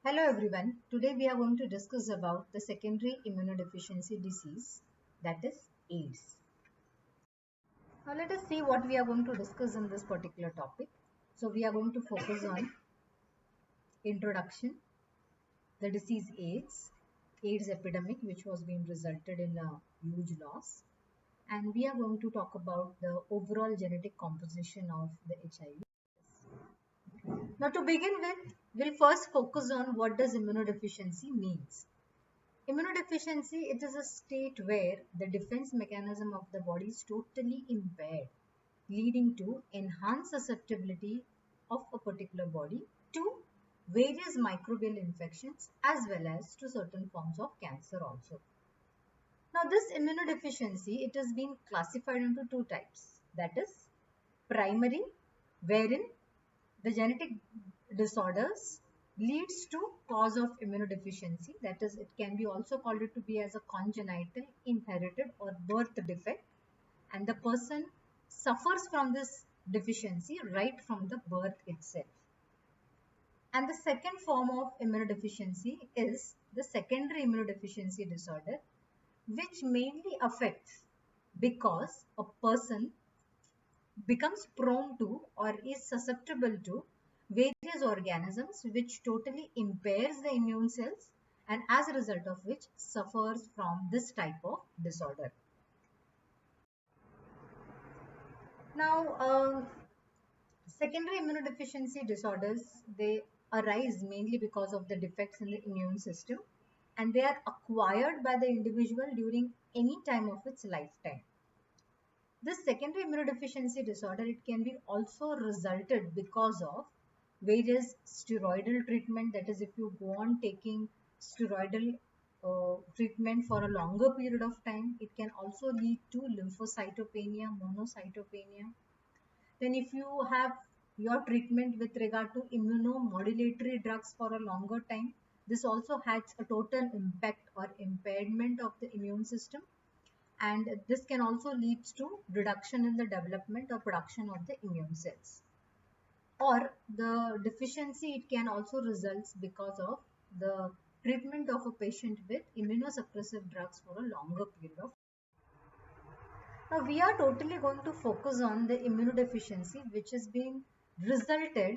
Hello everyone. Today we are going to discuss about the secondary immunodeficiency disease, that is AIDS. Now let us see what we are going to discuss in this particular topic. So we are going to focus on introduction, the disease AIDS epidemic which was being resulted in a huge loss, and we are going to talk about the overall genetic composition of the HIV. Now to begin with, we'll first focus on what does immunodeficiency means. Immunodeficiency, it is a state where the defense mechanism of the body is totally impaired, leading to enhanced susceptibility of a particular body to various microbial infections as well as to certain forms of cancer also. Now this immunodeficiency, it has been classified into two types, that is primary, wherein the genetic disorders leads to cause of immunodeficiency, that is it can be also called it to be as a congenital, inherited or birth defect, and the person suffers from this deficiency right from the birth itself. And the second form of immunodeficiency is the secondary immunodeficiency disorder, which mainly affects because a person becomes prone to or is susceptible to various organisms which totally impairs the immune cells, and as a result of which suffers from this type of disorder. Now, secondary immunodeficiency disorders, they arise mainly because of the defects in the immune system, and they are acquired by the individual during any time of its lifetime. This secondary immunodeficiency disorder, it can be also resulted because of various steroidal treatment, that is if you go on taking steroidal treatment for a longer period of time, it can also lead to lymphocytopenia, monocytopenia. Then if you have your treatment with regard to immunomodulatory drugs for a longer time, this also has a total impact or impairment of the immune system, and this can also lead to reduction in the development or production of the immune cells. Or the deficiency, it can also result because of the treatment of a patient with immunosuppressive drugs for a longer period of time. Now we are totally going to focus on the immunodeficiency which is being resulted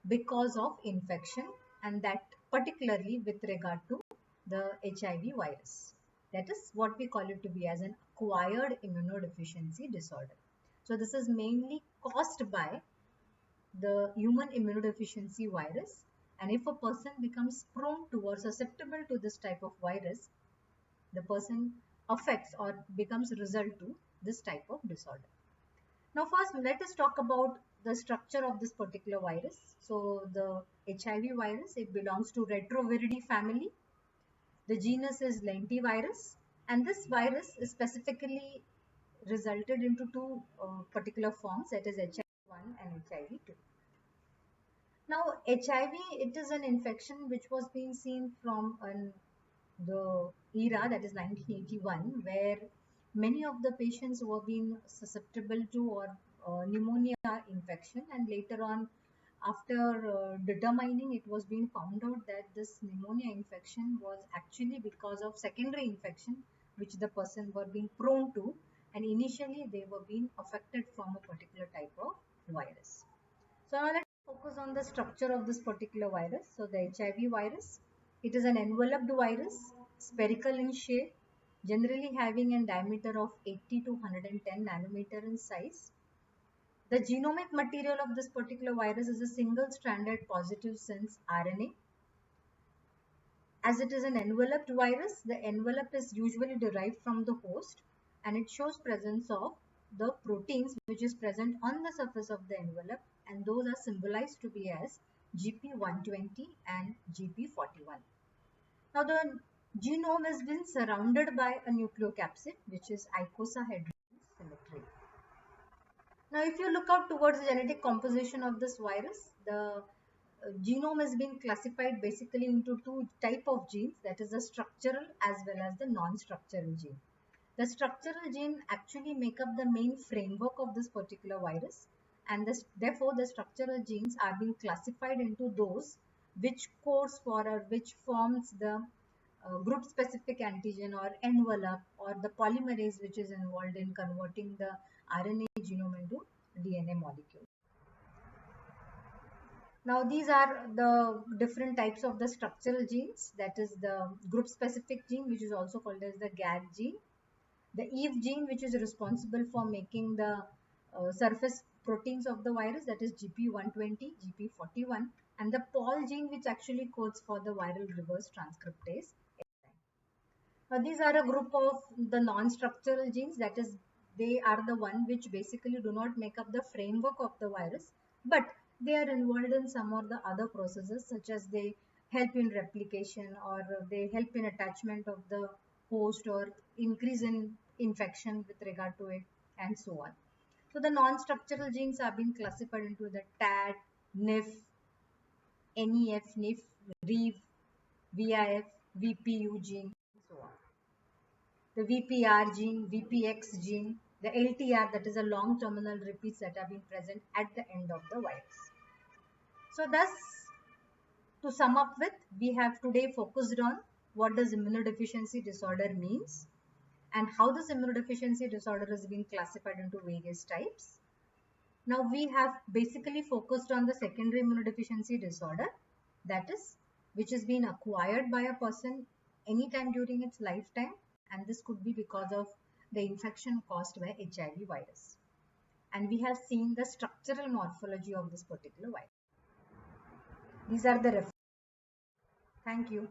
because of infection, and that particularly with regard to the HIV virus. That is what we call it to be as an acquired immunodeficiency disorder. So this is mainly caused by the human immunodeficiency virus, and if a person becomes prone to or susceptible to this type of virus, the person affects or becomes result to this type of disorder. Now first let us talk about the structure of this particular virus. So the HIV virus, it belongs to Retroviridae family. The genus is lentivirus, and this virus is specifically resulted into two particular forms, that is HIV-1 and HIV-2. Now HIV, it is an infection which was being seen from the era, that is 1981, where many of the patients were being susceptible to or pneumonia infection, and later on after determining, it was being found out that this pneumonia infection was actually because of secondary infection which the person were being prone to, and initially they were being affected from a particular type of virus. So now let's focus on the structure of this particular virus. So the HIV virus, it is an enveloped virus, spherical in shape, generally having a diameter of 80 to 110 nanometer in size. The genomic material of this particular virus is a single-stranded positive sense RNA. As it is an enveloped virus, the envelope is usually derived from the host, and it shows presence of the proteins which is present on the surface of the envelope, and those are symbolized to be as GP120 and GP41. Now the genome has been surrounded by a nucleocapsid which is icosahedral symmetry. Now if you look out towards the genetic composition of this virus, the genome has been classified basically into two type of genes, that is the structural as well as the non-structural gene. The structural gene actually make up the main framework of this particular virus, and therefore the structural genes are being classified into those which codes for or which forms the group specific antigen or envelope or the polymerase which is involved in converting the RNA genome into DNA molecule. Now these are the different types of the structural genes, that is the group specific gene which is also called as the GAG gene, the EVE gene which is responsible for making the surface proteins of the virus, that is GP120, GP41, and the POL gene which actually codes for the viral reverse transcriptase. These are a group of the non-structural genes, that is they are the one which basically do not make up the framework of the virus, but they are involved in some of the other processes, such as they help in replication or they help in attachment of the host or increase in infection with regard to it and so on. So the non-structural genes are being classified into the TAT, NIF, NEF, NIF, REEV, VIF, VPU gene, and so on. The VPR gene, VPX gene, the LTR, that is a long terminal repeats that have been present at the end of the virus. So thus, to sum up with, we have today focused on what does immunodeficiency disorder means and how this immunodeficiency disorder is being classified into various types. Now we have basically focused on the secondary immunodeficiency disorder, that is, which has been acquired by a person anytime during its lifetime, and this could be because of the infection caused by HIV virus. And we have seen the structural morphology of this particular virus. These are the references. Thank you.